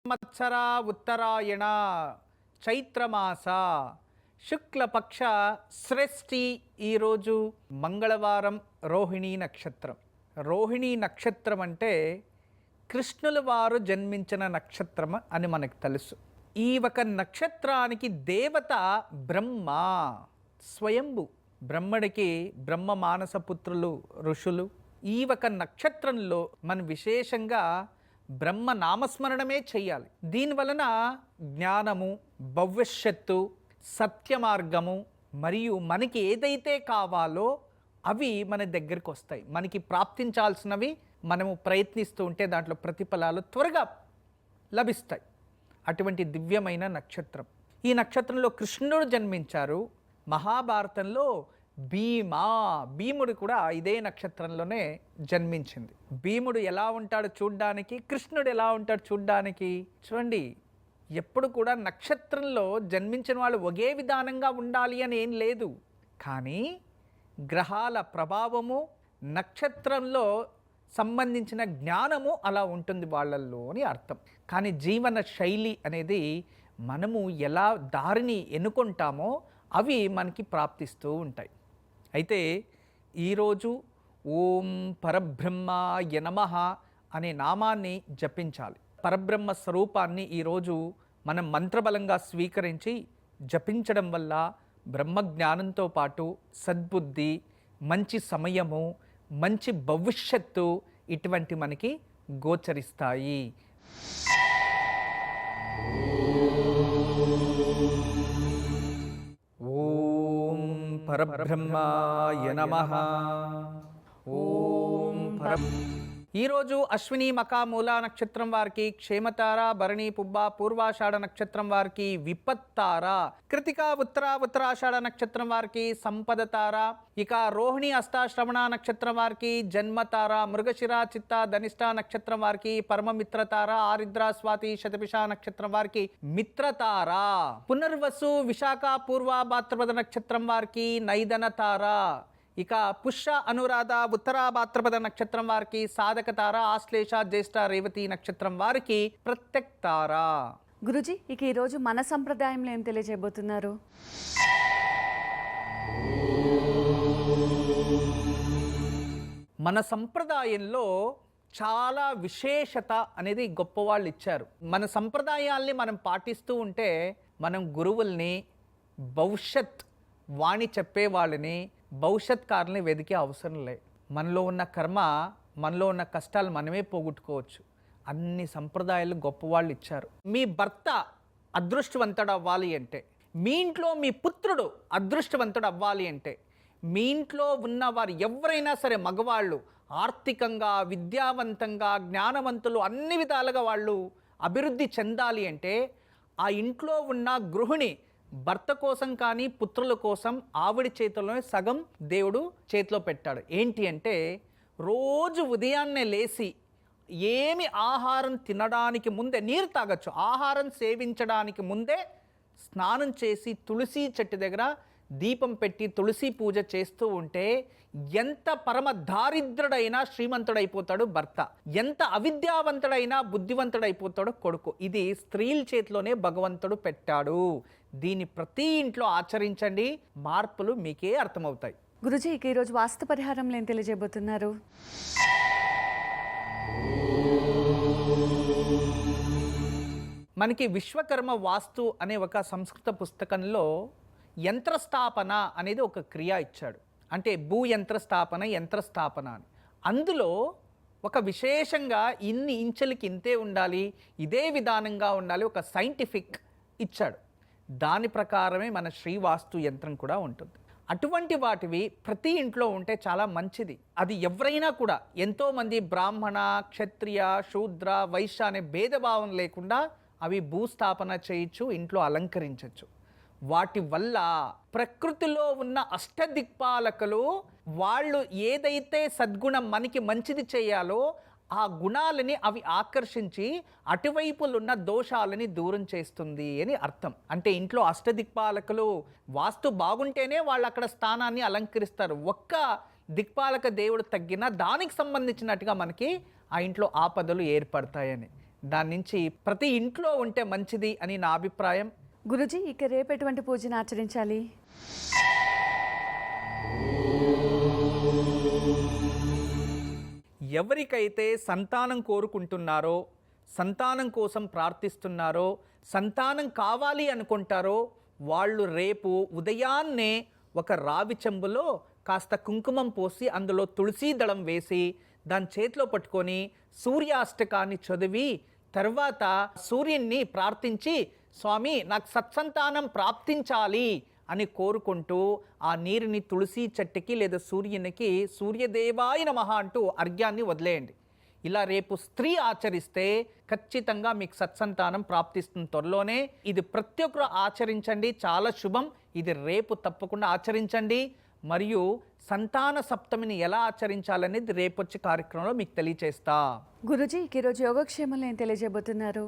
సంవత్సర ఉత్తరాయణ చైత్రమాస శుక్లపక్ష శ్రేష్ఠి. ఈరోజు మంగళవారం, రోహిణీ నక్షత్రం. రోహిణీ నక్షత్రం అంటే కృష్ణుల వారు జన్మించిన నక్షత్రం అని మనకు తెలుసు. ఈ ఒక నక్షత్రానికి దేవత బ్రహ్మ, స్వయంభు. బ్రహ్మడికి బ్రహ్మ మానస పుత్రులు ఋషులు. ఈ ఒక నక్షత్రంలో మనం విశేషంగా బ్రహ్మ నామస్మరణమే చెయ్యాలి. దీనివలన జ్ఞానము, భవిష్యత్తు, సత్య మార్గము మరియు మనకి ఏదైతే కావాలో అవి మన దగ్గరికి వస్తాయి. మనకి ప్రాప్తించాల్సినవి మనము ప్రయత్నిస్తూ ఉంటే దాంట్లో ప్రతిఫలాలు త్వరగా లభిస్తాయి. అటువంటి దివ్యమైన నక్షత్రం. ఈ నక్షత్రంలో కృష్ణుడు జన్మించారు. మహాభారతంలో భీముడు కూడా ఇదే నక్షత్రంలోనే జన్మించింది. భీముడు ఎలా ఉంటాడు చూడ్డానికి, కృష్ణుడు ఎలా ఉంటాడు చూడ్డానికి. చూడండి, ఎప్పుడు కూడా నక్షత్రంలో జన్మించిన వాళ్ళు ఒకే విధానంగా ఉండాలి అని ఏం లేదు. కానీ గ్రహాల ప్రభావము, నక్షత్రంలో సంబంధించిన జ్ఞానము అలా ఉంటుంది వాళ్ళల్లో అని అర్థం. కానీ జీవన శైలి అనేది మనము ఎలా దారిని ఎన్నుకుంటామో అవి మనకి ప్రాప్తిస్తూ ఉంటాయి. అయితే ఈరోజు ఓం పరబ్రహ్మాయ నమః అనే నామాన్ని జపించాలి. పరబ్రహ్మ స్వరూపాన్ని ఈరోజు మనం మంత్రబలంగా స్వీకరించి జపించడం వల్ల బ్రహ్మజ్ఞానంతో పాటు సద్బుద్ధి, మంచి సమయము, మంచి భవిష్యత్తు ఇటువంటి మనకి గోచరిస్తాయి. ఓం పరబ్రహ్మాయ నమః. ఓం ఈరోజు అశ్విని, మఖ, మూలా నక్షత్రం వారికి క్షేమతార, భరణి, పుబ్బ, పూర్వాషాఢ నక్షత్రం వారికి విపత్తార, కృతిక, ఉత్తరాషాఢ నక్షత్రం వారికి సంపద తార, ఇక రోహిణి, అష్టాశ్రవణ నక్షత్రం వారికి జన్మతార, మృగశిర, చిత్త, ధనిష్ట నక్షత్రం వారికి పరమమిత్రతార, ఆరిద్ర, స్వాతి, శతభిష నక్షత్రం వారికి మిత్రతార, పునర్వసు, విశాఖ, పూర్వ, భాద్రపద నక్షత్రం వారికి నైదన తార, ఇక పుష్య, అనురాధ, ఉత్తర భాద్రపద నక్షత్రం వారికి సాధక తార, ఆశ్లేష, జ్యేష్ఠ, రేవతి నక్షత్రం వారికి ప్రత్యక్ తార. గురుజీ, ఇక ఈరోజు మన సంప్రదాయంలో ఏం తెలియజేయబోతున్నారు? మన సంప్రదాయంలో చాలా విశేషత అనేది గొప్పవాళ్ళు ఇచ్చారు. మన సంప్రదాయాల్ని మనం పాటిస్తూ ఉంటే మనం గురువుల్ని, భవిష్యత్ వాణి చెప్పే వాళ్ళని, భవిష్యత్కారుల్ని వెదికే అవసరం లే. మనలో ఉన్న కర్మ, మనలో ఉన్న కష్టాలు మనమే పోగొట్టుకోవచ్చు. అన్ని సంప్రదాయాలు గొప్పవాళ్ళు ఇచ్చారు. మీ భర్త అదృష్టవంతుడు అవ్వాలి అంటే, మీ ఇంట్లో మీ పుత్రుడు అదృష్టవంతుడు అవ్వాలి అంటే, మీ ఇంట్లో ఉన్నవారు ఎవరైనా సరే మగవాళ్ళు ఆర్థికంగా, విద్యావంతంగా, జ్ఞానవంతులు, అన్ని విధాలుగా వాళ్ళు అభివృద్ధి చెందాలి అంటే ఆ ఇంట్లో ఉన్న గృహిణి భర్త కోసం కానీ పుత్రుల కోసం ఆవిడ చేతిలోనే సగం దేవుడు చేతిలో పెట్టాడు. ఏంటి అంటే రోజు ఉదయాన్నే లేచి ఏమి ఆహారం తినడానికి ముందే నీరు తాగొచ్చు, ఆహారం సేవించడానికి ముందే స్నానం చేసి తులసి చెట్టు దగ్గర దీపం పెట్టి తులసి పూజ చేస్తూ ఉంటే ఎంత పరమ దారిద్రుడైనా శ్రీమంతుడైపోతాడు భర్త, ఎంత అవిద్యావంతుడైనా బుద్ధివంతుడైపోతాడు కొడుకు. ఇది స్త్రీల చేతిలోనే భగవంతుడు పెట్టాడు. దీన్ని ప్రతి ఇంట్లో ఆచరించండి, మార్పులు మీకే అర్థమవుతాయి. గురుజీ, ఇక ఈరోజు వాస్తు పరిహారంలో ఏం తెలియజేయబోతున్నారు? మనకి విశ్వకర్మ వాస్తు అనే ఒక సంస్కృత పుస్తకంలో యంత్రస్థాపన అనేది ఒక క్రియ ఇచ్చాడు. అంటే భూ యంత్రస్థాపన, యంత్రస్థాపన అని. అందులో ఒక విశేషంగా ఇన్ని ఇంచులకి ఇంతే ఉండాలి, ఇదే విధానంగా ఉండాలి, ఒక సైంటిఫిక్ ఇచ్చాడు. దాని ప్రకారమే మన శ్రీవాస్తు యంత్రం కూడా ఉంటుంది. అటువంటి వాటివి ప్రతి ఇంట్లో ఉంటే చాలా మంచిది. అది ఎవరైనా కూడా, ఎంతోమంది బ్రాహ్మణ, క్షత్రియ, శూద్ర, వైశ్య అనే భేదభావం లేకుండా అవి భూస్థాపన చేయొచ్చు, ఇంట్లో అలంకరించవచ్చు. వాటి వల్ల ప్రకృతిలో ఉన్న అష్టదిక్పాలకులు వాళ్ళు ఏదైతే సద్గుణం మనకి మంచిది చేయాలో ఆ గుణాలని అవి ఆకర్షించి అటువైపులున్న దోషాలని దూరం చేస్తుంది అని అర్థం. అంటే ఇంట్లో అష్టదిక్పాలకులు వాస్తు బాగుంటేనే వాళ్ళు అక్కడ స్థానాన్ని అలంకరిస్తారు. ఒక్క దిక్పాలక దేవుడు తగ్గినా దానికి సంబంధించినట్టుగా మనకి ఆ ఇంట్లో ఆపదలు ఏర్పడతాయని. దాని నుంచి ప్రతి ఇంట్లో ఉంటే మంచిది అని నా అభిప్రాయం. గురుజీ, ఇక రేపు ఎటువంటి పూజను ఆచరించాలి? ఎవరికైతే సంతానం కోరుకుంటున్నారో, సంతానం కోసం ప్రార్థిస్తున్నారో, సంతానం కావాలి అనుకుంటారో వాళ్ళు రేపు ఉదయాన్నే ఒక రావి చెంబులో కాస్త కుంకుమం పోసి అందులో తులసి దళం వేసి దాని చేతిలో పట్టుకొని సూర్యాష్టకాన్ని చదివి తర్వాత సూర్యున్ని ప్రార్థించి, స్వామి నాకు సత్సంతానం ప్రాప్తించాలి అని కోరుకుంటూ ఆ నీరుని తులసి చెట్టుకి లేదా సూర్యునికి సూర్యదేవాయ నమః అంటూ అర్ఘ్యాన్ని వదిలేయండి. ఇలా రేపు స్త్రీ ఆచరిస్తే ఖచ్చితంగా మీకు సత్సంతానం ప్రాప్తిస్తుంది త్వరలోనే. ఇది ప్రతి ఒక్కరు ఆచరించండి, చాలా శుభం. ఇది రేపు తప్పకుండా ఆచరించండి. మరియు సంతాన సప్తమిని ఎలా ఆచరించాలనేది రేపు వచ్చే కార్యక్రమంలో మీకు తెలియచేస్తా. గురుజీ, ఇక ఈరోజు యోగక్షేమంలో ఏం తెలియజేయబోతున్నారు?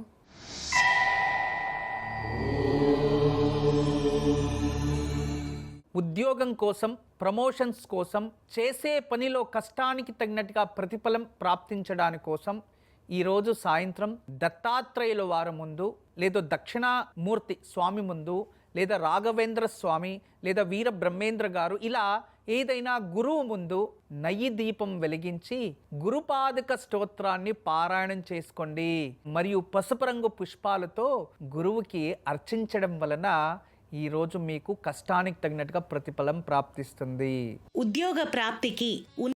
ఉద్యోగం కోసం, ప్రమోషన్స్ కోసం, చేసే పనిలో కష్టానికి తగినట్టుగా ప్రతిఫలం ప్రాప్తించడానికి కోసం ఈరోజు సాయంత్రం దత్తాత్రేయుల వారి ముందు లేదా దక్షిణామూర్తి స్వామి ముందు లేదా రాఘవేంద్ర స్వామి లేదా వీర బ్రహ్మేంద్ర గారు ఇలా ఏదైనా గురువు ముందు నయ్యి దీపం వెలిగించి గురుపాదక స్తోత్రాన్ని పారాయణం చేసుకోండి. మరియు పసుపు రంగు పుష్పాలతో గురువుకి అర్చించడం వలన ఈరోజు మీకు కష్టానికి తగినట్టుగా ప్రతిఫలం ప్రాప్తిస్తుంది. ఉద్యోగ ప్రాప్తికి